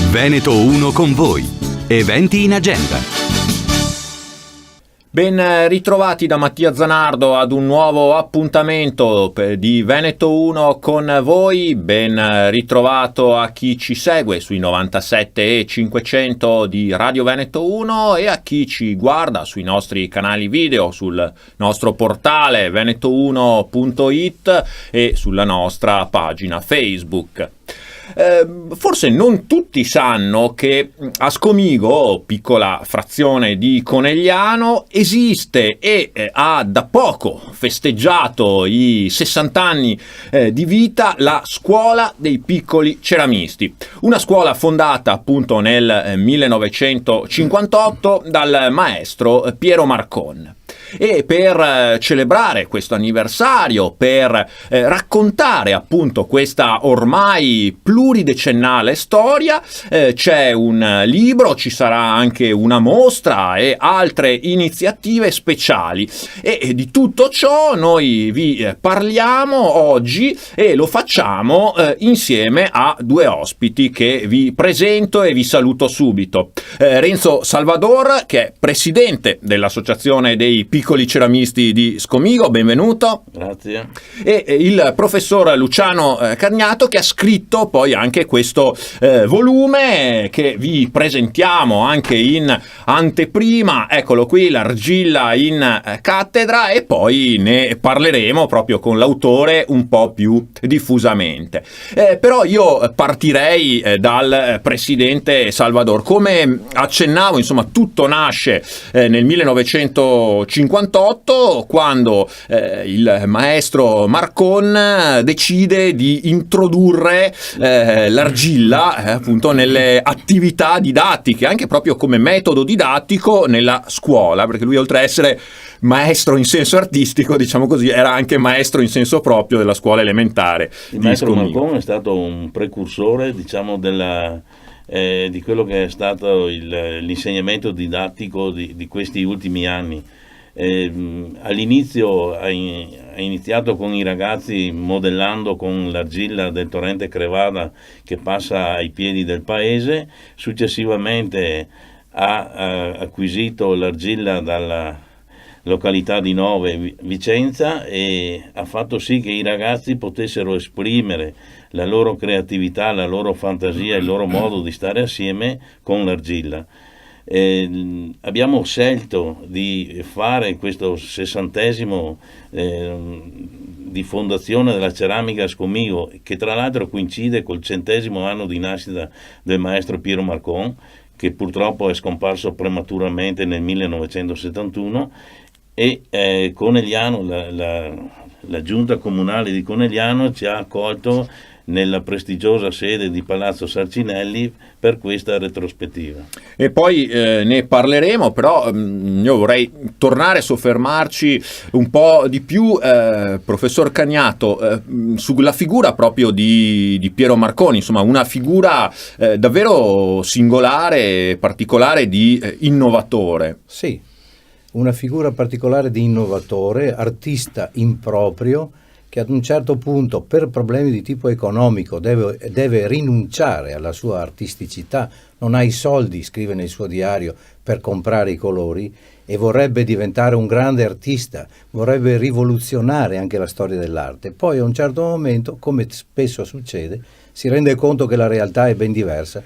Veneto 1 con voi. Eventi in agenda. Ben ritrovati da Mattia Zanardo ad un nuovo appuntamento di Veneto 1 con voi. Ben ritrovato a chi ci segue sui 97 e 500 di Radio Veneto 1 e a chi ci guarda sui nostri canali video, sul nostro portale veneto1.it e sulla nostra pagina Facebook. Forse non tutti sanno che a Scomigo, piccola frazione di Conegliano, esiste e ha da poco festeggiato i 60 anni di vita la Scuola dei Piccoli Ceramisti, una scuola fondata appunto nel 1958 dal maestro Piero Marcon. E per celebrare questo anniversario, per raccontare appunto questa ormai pluridecennale storia, c'è un libro, ci sarà anche una mostra e altre iniziative speciali, e di tutto ciò noi vi parliamo oggi e lo facciamo insieme a due ospiti che vi presento e vi saluto subito. Renzo Salvador, che è presidente dell'Associazione dei Piccoli Ceramisti di Scomigo, benvenuto. Grazie. E il professor Luciano Carniato, che ha scritto poi anche questo volume che vi presentiamo anche in anteprima. Eccolo qui, l'argilla in cattedra, e poi ne parleremo proprio con l'autore un po' più diffusamente. Però io partirei dal presidente Salvador. Come accennavo, insomma, tutto nasce nel 1958, quando il maestro Marcon decide di introdurre l'argilla appunto nelle attività didattiche, anche proprio come metodo didattico nella scuola, perché lui, oltre a essere maestro in senso artistico, diciamo così, era anche maestro in senso proprio della scuola elementare. Il maestro Marcon è stato un precursore, diciamo, di quello che è stato l'insegnamento didattico di questi ultimi anni. All'inizio ha iniziato con i ragazzi modellando con l'argilla del torrente Crevada che passa ai piedi del paese. Successivamente ha acquisito l'argilla dalla località di Nove, Vicenza, e ha fatto sì che i ragazzi potessero esprimere la loro creatività, la loro fantasia, il loro modo di stare assieme con l'argilla. Abbiamo scelto di fare questo 60° di fondazione della ceramica a Scomigo, che tra l'altro coincide col 100° anno di nascita del maestro Piero Marcon, che purtroppo è scomparso prematuramente nel 1971, e Conegliano, la giunta comunale di Conegliano ci ha accolto nella prestigiosa sede di Palazzo Sarcinelli per questa retrospettiva. E poi ne parleremo, però io vorrei tornare a soffermarci un po' di più, professor Cagnato, sulla figura proprio di Piero Marconi, insomma una figura davvero singolare, particolare, di innovatore. Sì, una figura particolare di innovatore, artista improprio, che ad un certo punto, per problemi di tipo economico, deve rinunciare alla sua artisticità, non ha i soldi, scrive nel suo diario, per comprare i colori, e vorrebbe diventare un grande artista, vorrebbe rivoluzionare anche la storia dell'arte. Poi a un certo momento, come spesso succede, si rende conto che la realtà è ben diversa,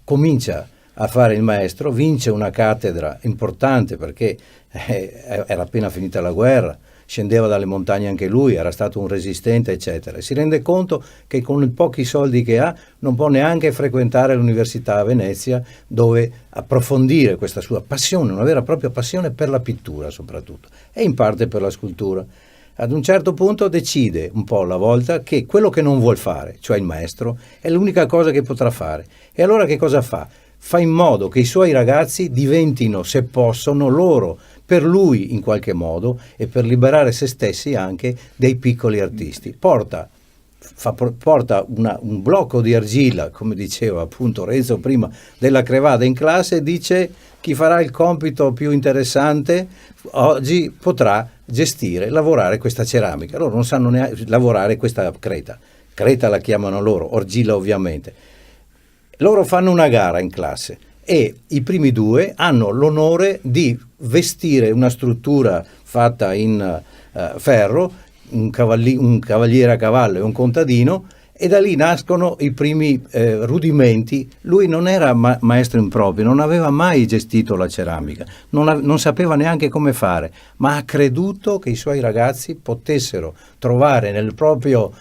comincia a fare il maestro, vince una cattedra importante perché era appena finita la guerra, scendeva dalle montagne anche lui, era stato un resistente, eccetera. E si rende conto che con i pochi soldi che ha non può neanche frequentare l'università a Venezia, dove approfondire questa sua passione, una vera e propria passione per la pittura soprattutto, e in parte per la scultura. Ad un certo punto decide un po' alla volta che quello che non vuol fare, cioè il maestro, è l'unica cosa che potrà fare. E allora che cosa fa? Fa in modo che i suoi ragazzi diventino, se possono, loro, per lui in qualche modo, e per liberare se stessi anche, dei piccoli artisti. Porta un blocco di argilla, come diceva appunto Renzo prima, della Crevada in classe, e dice: chi farà il compito più interessante oggi potrà lavorare questa ceramica. Loro non sanno neanche lavorare questa creta la chiamano loro, argilla ovviamente. Loro fanno una gara in classe e i primi due hanno l'onore di vestire una struttura fatta in ferro, un cavaliere a cavallo e un contadino, e da lì nascono i primi rudimenti. Lui non era maestro improprio, non aveva mai gestito la ceramica, non sapeva neanche come fare, ma ha creduto che i suoi ragazzi potessero trovare nel proprio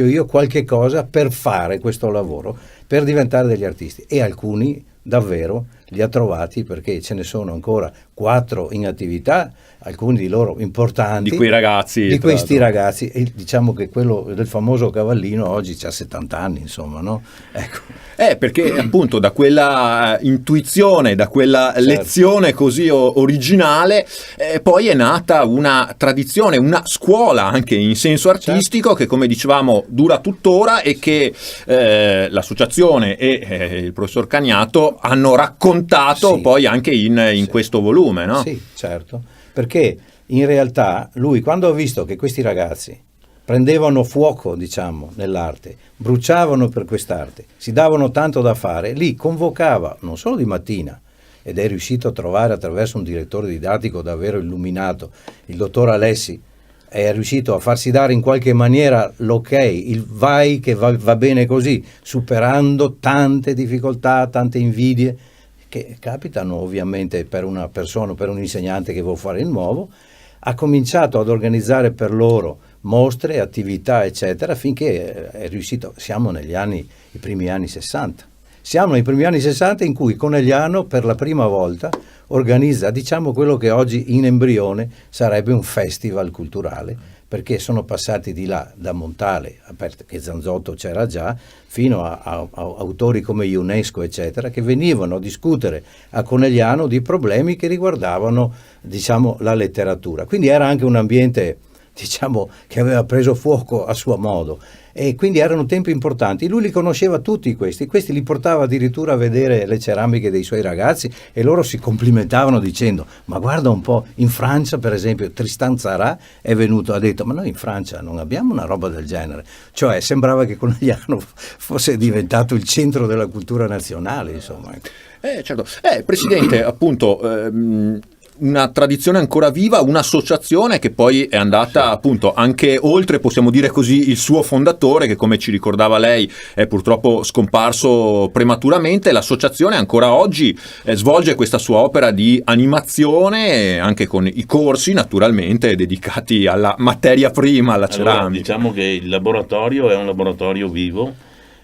io qualche cosa per fare questo lavoro, per diventare degli artisti. E alcuni davvero li ha trovati, perché ce ne sono ancora 4 in attività, alcuni di loro importanti, di quei ragazzi, di questi ragazzi, e diciamo che quello del famoso Cavallino oggi ha 70 anni, insomma, no? Ecco. Perché appunto da quella intuizione, da quella lezione così originale, poi è nata una tradizione, una scuola anche in senso artistico, che, come dicevamo, dura tuttora, e che l'associazione e il professor Cagnato hanno raccontato poi anche in questo volume, no? Sì, certo, perché in realtà lui, quando ha visto che questi ragazzi prendevano fuoco, diciamo, nell'arte, bruciavano per quest'arte, si davano tanto da fare, lì convocava, non solo di mattina, ed è riuscito a trovare attraverso un direttore didattico davvero illuminato, il dottor Alessi, è riuscito a farsi dare in qualche maniera l'ok, il vai che va bene così, superando tante difficoltà, tante invidie, che capitano ovviamente per una persona, per un insegnante che vuole fare il nuovo. Ha cominciato ad organizzare per loro mostre, attività, eccetera, finché è riuscito. Siamo i primi anni 60. Siamo nei primi anni 60 in cui Conegliano per la prima volta organizza, diciamo, quello che oggi in embrione sarebbe un festival culturale, perché sono passati di là, da Montale, aperto, che Zanzotto c'era già, fino a autori come Ionesco, eccetera, che venivano a discutere a Conegliano di problemi che riguardavano, diciamo, la letteratura. Quindi era anche un ambiente, diciamo, che aveva preso fuoco a suo modo, e quindi erano tempi importanti. Lui li conosceva tutti questi li portava addirittura a vedere le ceramiche dei suoi ragazzi, e loro si complimentavano dicendo: ma guarda un po', in Francia per esempio Tristan Tzara è venuto, ha detto: ma noi in Francia non abbiamo una roba del genere. Cioè sembrava che Conegliano fosse diventato il centro della cultura nazionale, insomma. Certo. Presidente, appunto, una tradizione ancora viva, un'associazione che poi è andata appunto anche oltre, possiamo dire così, il suo fondatore, che, come ci ricordava lei, è purtroppo scomparso prematuramente. L'associazione ancora oggi svolge questa sua opera di animazione, anche con i corsi naturalmente dedicati alla materia prima, alla ceramica. Diciamo che il laboratorio è un laboratorio vivo,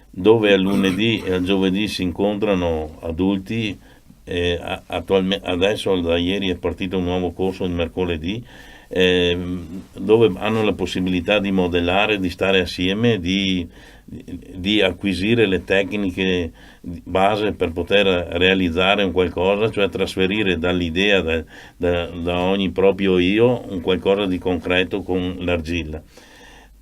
dove al lunedì e al giovedì si incontrano adulti. Adesso da ieri è partito un nuovo corso il mercoledì, dove hanno la possibilità di modellare, di stare assieme, di acquisire le tecniche base per poter realizzare un qualcosa, cioè trasferire dall'idea da ogni proprio io un qualcosa di concreto con l'argilla.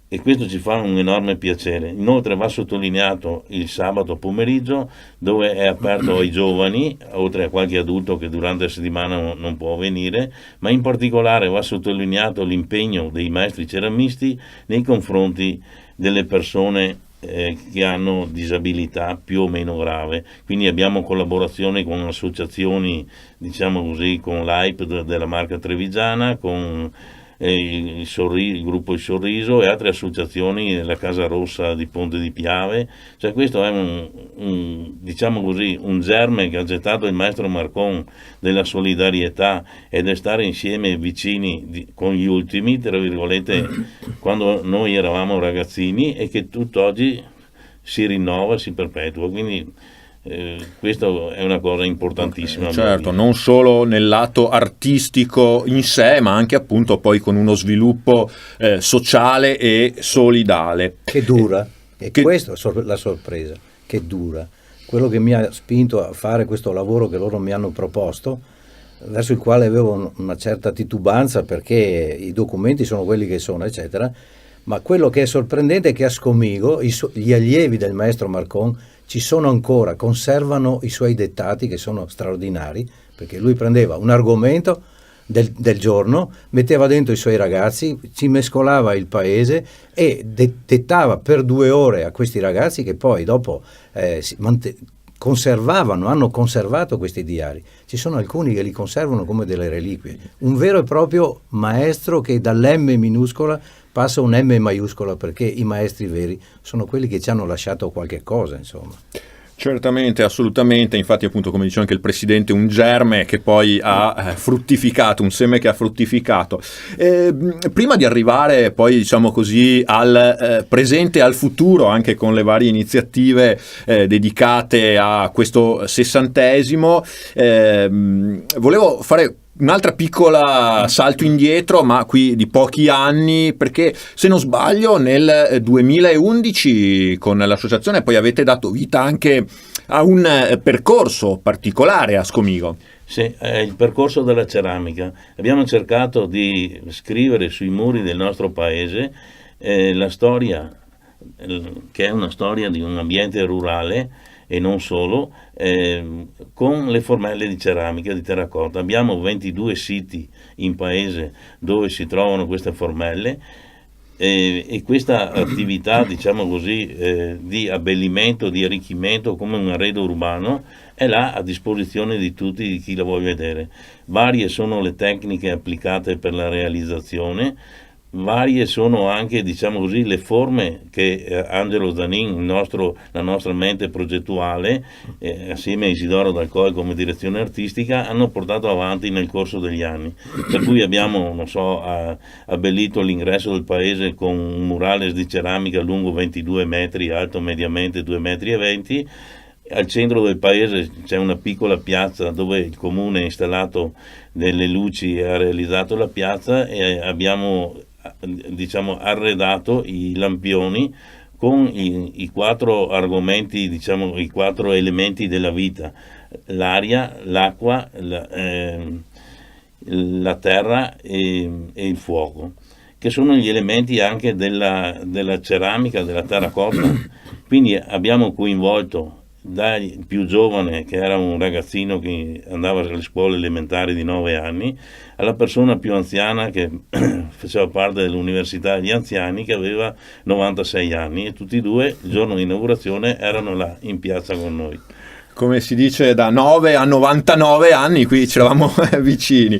E questo ci fa un enorme piacere. Inoltre va sottolineato il sabato pomeriggio, dove è aperto ai giovani, oltre a qualche adulto che durante la settimana non può venire, ma in particolare va sottolineato l'impegno dei maestri ceramisti nei confronti delle persone che hanno disabilità più o meno grave. Quindi abbiamo collaborazioni con associazioni, diciamo così, con l'AIP della Marca Trevigiana, con il gruppo Il Sorriso e altre associazioni, la Casa Rossa di Ponte di Piave. Cioè questo è diciamo così, un germe che ha gettato il maestro Marcon della solidarietà e del stare insieme vicini con gli ultimi, tra virgolette, quando noi eravamo ragazzini, e che tutt'oggi si rinnova, si perpetua. Quindi questo è una cosa importantissima. Certo, non solo nel lato artistico in sé, ma anche appunto poi con uno sviluppo sociale e solidale. Che dura, e questa è la sorpresa, che dura. Quello che mi ha spinto a fare questo lavoro che loro mi hanno proposto, verso il quale avevo una certa titubanza, perché i documenti sono quelli che sono, eccetera, ma quello che è sorprendente è che a Scomigo gli allievi del maestro Marcon ci sono ancora, conservano i suoi dettati, che sono straordinari, perché lui prendeva un argomento, del giorno, metteva dentro i suoi ragazzi, ci mescolava il paese e dettava per 2 ore a questi ragazzi, che poi dopo hanno conservato questi diari. Ci sono alcuni che li conservano come delle reliquie. Un vero e proprio maestro che dall'M minuscola passa un M maiuscola, perché i maestri veri sono quelli che ci hanno lasciato qualche cosa, insomma. Certamente, assolutamente, infatti appunto come diceva anche il Presidente, un germe che poi ha fruttificato, un seme che ha fruttificato. Prima di arrivare poi diciamo così al presente e al futuro, anche con le varie iniziative dedicate a questo 60°, volevo fare un'altra piccola salto indietro, ma qui di pochi anni, perché se non sbaglio nel 2011 con l'associazione poi avete dato vita anche a un percorso particolare a Scomigo. Sì, è il percorso della ceramica. Abbiamo cercato di scrivere sui muri del nostro paese la storia, che è una storia di un ambiente rurale e non solo, con le formelle di ceramica, di terracotta. Abbiamo 22 siti in paese dove si trovano queste formelle, e questa attività, diciamo così, di abbellimento, di arricchimento come un arredo urbano è là a disposizione di tutti, di chi la vuole vedere. Varie sono le tecniche applicate per la realizzazione, varie sono anche, diciamo così, le forme che Angelo Zanin, la nostra mente progettuale, assieme a Isidoro Dalcoe come direzione artistica, hanno portato avanti nel corso degli anni. Per cui abbiamo, abbellito l'ingresso del paese con un murales di ceramica lungo 22 metri, alto mediamente 2,20 metri. Al centro del paese c'è una piccola piazza dove il comune ha installato delle luci e ha realizzato la piazza, e abbiamo arredato i lampioni con i 4 argomenti, i 4 elementi della vita: l'aria, l'acqua, la terra e il fuoco, che sono gli elementi anche della ceramica, della terracotta. Quindi abbiamo coinvolto dal più giovane, che era un ragazzino che andava alle scuole elementari di 9 anni, alla persona più anziana che faceva parte dell'università degli anziani, che aveva 96 anni, e tutti e due il giorno di inaugurazione erano là in piazza con noi. Come si dice, da 9 a 99 anni qui ci eravamo vicini.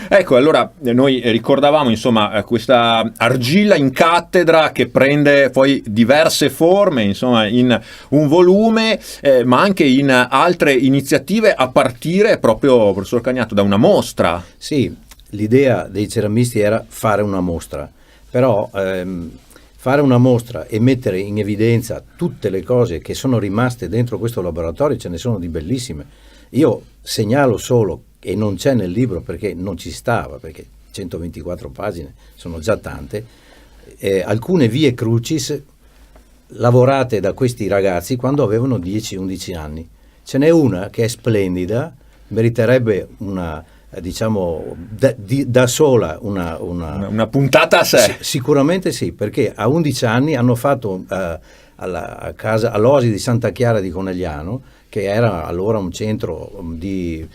Ecco, allora noi ricordavamo insomma questa argilla in cattedra che prende poi diverse forme, insomma, in un volume, ma anche in altre iniziative, a partire proprio, professor Cagnato, da una mostra. Sì, l'idea dei ceramisti era fare una mostra, però fare una mostra e mettere in evidenza tutte le cose che sono rimaste dentro questo laboratorio, ce ne sono di bellissime. Io segnalo solo, e non c'è nel libro perché non ci stava, perché 124 pagine sono già tante, alcune vie crucis lavorate da questi ragazzi quando avevano 10-11 anni. Ce n'è una che è splendida, meriterebbe una, diciamo, da sola una puntata a sé. Sicuramente sì, perché a 11 anni hanno fatto all'Oasi di Santa Chiara di Conegliano, che era allora un centro di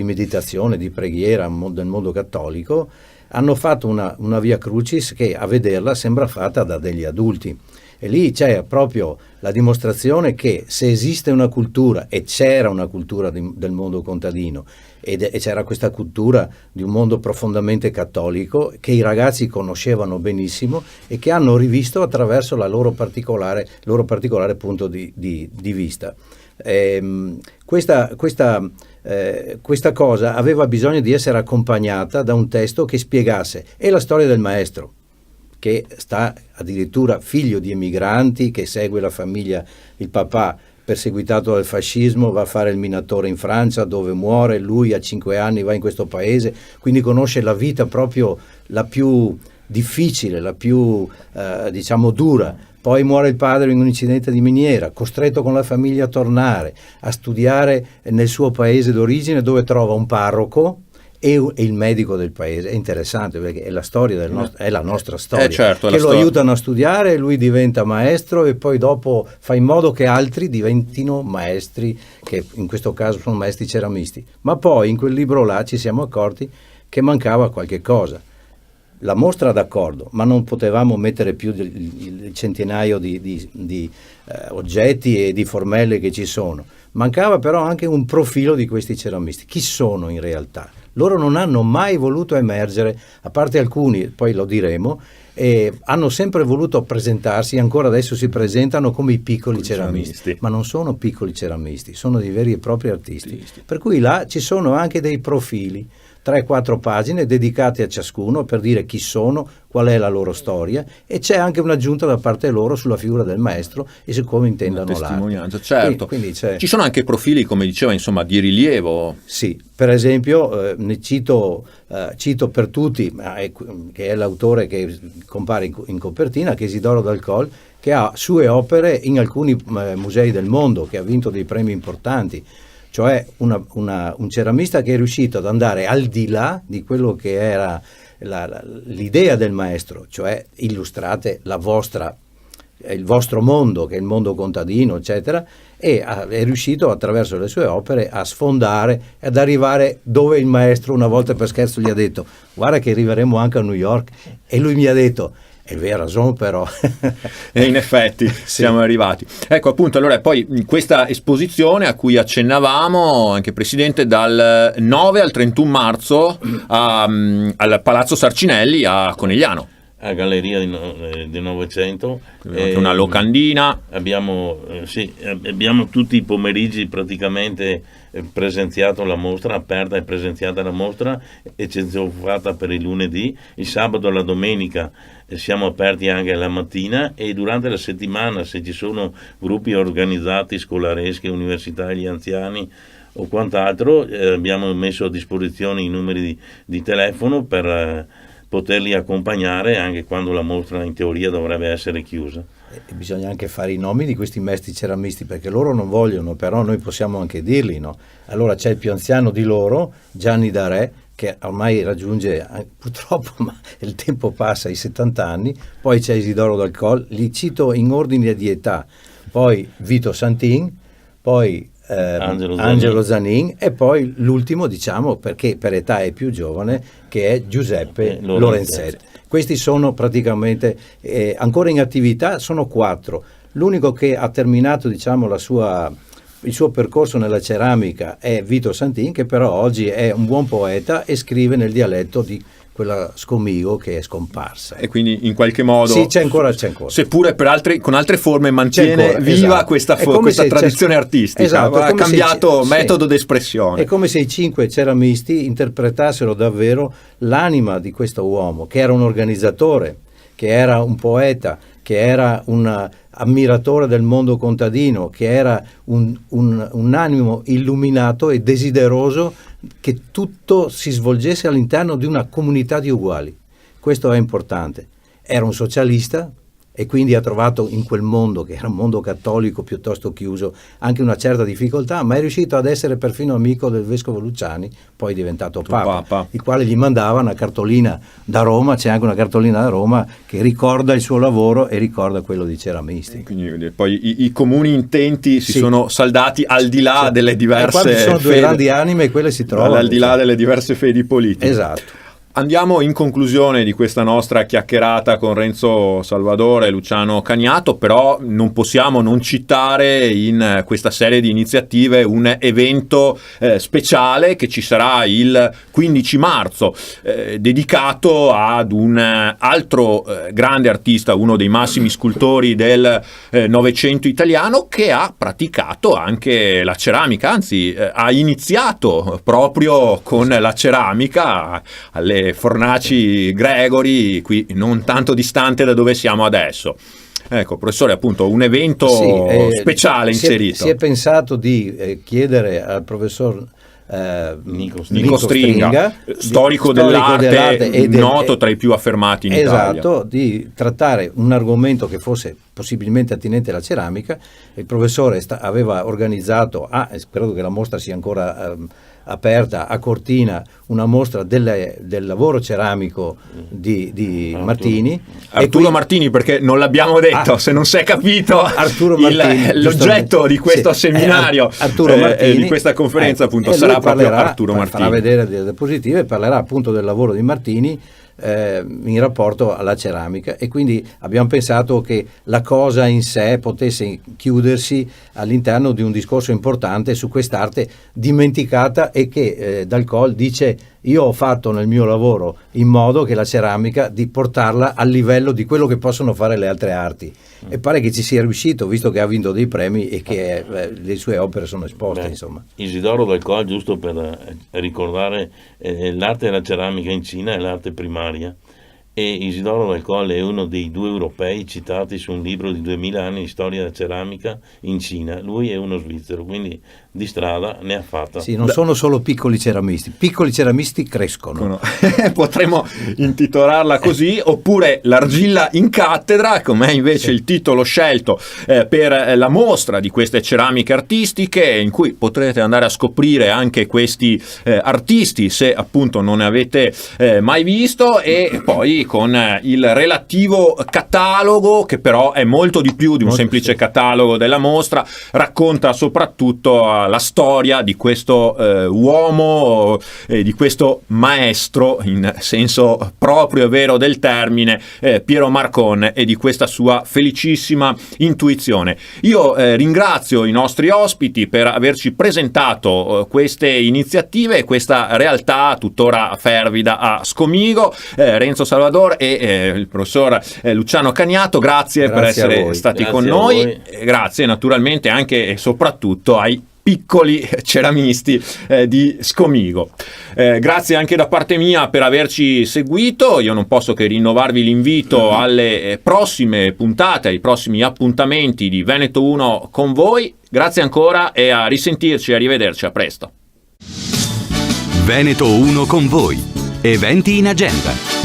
meditazione, di preghiera del mondo cattolico, hanno fatto una via crucis che a vederla sembra fatta da degli adulti. E lì c'è proprio la dimostrazione che se esiste una cultura, e c'era una cultura del mondo contadino, e c'era questa cultura di un mondo profondamente cattolico che i ragazzi conoscevano benissimo e che hanno rivisto attraverso la loro particolare punto di vista. Questa cosa aveva bisogno di essere accompagnata da un testo che spiegasse e la storia del maestro, che sta addirittura figlio di emigranti, che segue la famiglia, il papà perseguitato dal fascismo, va a fare il minatore in Francia dove muore, lui a 5 anni va in questo paese, quindi conosce la vita proprio la più difficile, la più dura. Poi muore il padre in un incidente di miniera, costretto con la famiglia a tornare a studiare nel suo paese d'origine, dove trova un parroco e il medico del paese. È interessante perché è la storia è la nostra storia, certo, è che la lo storia. aiutano a studiare, lui diventa maestro e poi dopo fa in modo che altri diventino maestri, che in questo caso sono maestri ceramisti. Ma poi in quel libro là ci siamo accorti che mancava qualche cosa. La mostra d'accordo, ma non potevamo mettere più il centinaio di oggetti e di formelle che ci sono. Mancava però anche un profilo di questi ceramisti. Chi sono in realtà? Loro non hanno mai voluto emergere, a parte alcuni, poi lo diremo, hanno sempre voluto presentarsi, ancora adesso si presentano come i piccoli ceramisti, ma non sono piccoli ceramisti, sono dei veri e propri artisti. Per cui là ci sono anche dei profili, 3-4 pagine dedicate a ciascuno per dire chi sono, qual è la loro storia, e c'è anche un'aggiunta da parte loro sulla figura del maestro e su come intendano l'arte. Testimonianza, certo. Quindi ci sono anche profili, come diceva, insomma, di rilievo. Sì, per esempio ne cito per tutti, che è l'autore che compare in copertina, che è Isidoro Dal Col, che ha sue opere in alcuni musei del mondo, che ha vinto dei premi importanti. Cioè un ceramista che è riuscito ad andare al di là di quello che era l'idea del maestro, cioè illustrate il vostro mondo, che è il mondo contadino, eccetera, e è riuscito attraverso le sue opere a sfondare e ad arrivare dove il maestro una volta per scherzo gli ha detto: guarda che arriveremo anche a New York, e lui mi ha detto: è vero, ragione però. E in effetti siamo arrivati. Ecco, appunto, allora poi questa esposizione a cui accennavamo, anche Presidente, dal 9 al 31 marzo al Palazzo Sarcinelli a Conegliano. A Galleria di Novecento. Una locandina. Abbiamo tutti i pomeriggi praticamente presenziato la mostra, aperta e presenziata la mostra, eccezione fatta per il lunedì. Il sabato e la domenica siamo aperti anche la mattina, e durante la settimana, se ci sono gruppi organizzati, scolaresche, università degli anziani o quant'altro, abbiamo messo a disposizione i numeri di telefono per poterli accompagnare anche quando la mostra in teoria dovrebbe essere chiusa. E bisogna anche fare i nomi di questi maestri ceramisti, perché loro non vogliono, però noi possiamo anche dirli, no? Allora c'è il più anziano di loro, Gianni Darè, che ormai raggiunge, purtroppo, ma il tempo passa, i 70 anni. Poi c'è Isidoro Dal Col, li cito in ordine di età, poi Vito Santin, poi Angelo Zanin, e poi l'ultimo, diciamo, perché per età è più giovane, che è Giuseppe Lorenzetti. Questi sono praticamente ancora in attività, sono 4. L'unico che ha terminato, diciamo, il suo percorso nella ceramica è Vito Santin, che però oggi è un buon poeta e scrive nel dialetto di quella Scomigo che è scomparsa. E quindi in qualche modo, sì, c'è ancora. Seppure con altre forme mantiene ancora, viva, esatto. questa tradizione artistica. Esatto, ha cambiato metodo d'espressione. È come se i 5 ceramisti interpretassero davvero l'anima di questo uomo, che era un organizzatore, che era un poeta, che era un ammiratore del mondo contadino, che era un animo illuminato e desideroso che tutto si svolgesse all'interno di una comunità di uguali. Questo è importante. Era un socialista e quindi ha trovato in quel mondo, che era un mondo cattolico piuttosto chiuso, anche una certa difficoltà, ma è riuscito ad essere perfino amico del vescovo Luciani, poi diventato Papa, il quale gli mandava una cartolina da Roma. C'è anche una cartolina da Roma che ricorda il suo lavoro e ricorda quello di ceramisti. Quindi poi i comuni intenti si sono saldati al di là delle diverse ci sono due grandi anime e quelle si trovano. Al di là delle diverse fedi politiche. Esatto. Andiamo in conclusione di questa nostra chiacchierata con Renzo Salvadore e Luciano Cagnato, però non possiamo non citare in questa serie di iniziative un evento speciale che ci sarà il 15 marzo, dedicato ad un altro grande artista, uno dei massimi scultori del Novecento italiano, che ha praticato anche la ceramica, anzi ha iniziato proprio con la ceramica alle fornaci Gregori, qui non tanto distante da dove siamo adesso. Ecco, professore, appunto un evento speciale inserito. Si è pensato di chiedere al professor Nico Stringa, storico dell'arte e noto tra i più affermati in Italia. Esatto, di trattare un argomento che fosse possibilmente attinente alla ceramica. Il professore aveva organizzato, credo che la mostra sia ancora aperta a Cortina una mostra del lavoro ceramico di Martini. Arturo Martini, perché non l'abbiamo detto, se non si è capito, Arturo Martini, l'oggetto di questo seminario, Arturo Martini, di questa conferenza appunto sarà proprio Arturo Martini. Farà vedere delle diapositive e parlerà appunto del lavoro di Martini in rapporto alla ceramica, e quindi abbiamo pensato che la cosa in sé potesse chiudersi all'interno di un discorso importante su quest'arte dimenticata, e che Dal Col dice: io ho fatto nel mio lavoro in modo che la ceramica, di portarla al livello di quello che possono fare le altre arti, e pare che ci sia riuscito, visto che ha vinto dei premi e che le sue opere sono esposte. Insomma, Isidoro Dal Col, giusto per ricordare, l'arte della ceramica in Cina è l'arte primaria, e Isidoro Dal Col è uno dei 2 europei citati su un libro di 2000 anni di storia della ceramica in Cina. Lui è uno svizzero, quindi di strada ne ha fatta. sì, non sono solo piccoli ceramisti crescono. Potremmo intitolarla così, oppure l'argilla in cattedra, com'è invece il titolo scelto per la mostra di queste ceramiche artistiche, in cui potrete andare a scoprire anche questi artisti, se appunto non ne avete mai visto, e poi con il relativo catalogo, che però è molto di più di un semplice catalogo della mostra, racconta soprattutto la storia di questo uomo, di questo maestro in senso proprio e vero del termine, Piero Marcon, e di questa sua felicissima intuizione. Io ringrazio i nostri ospiti per averci presentato queste iniziative e questa realtà tuttora fervida a Scomigo, Renzo Salvador e il professor Luciano Cagnato. Grazie per essere stati con noi. Grazie naturalmente anche e soprattutto ai piccoli ceramisti di Scomigo. Grazie anche da parte mia per averci seguito. Io non posso che rinnovarvi l'invito alle prossime puntate, ai prossimi appuntamenti di Veneto 1 con voi. Grazie ancora e a risentirci e arrivederci, a presto. Veneto 1 con voi. Eventi in agenda.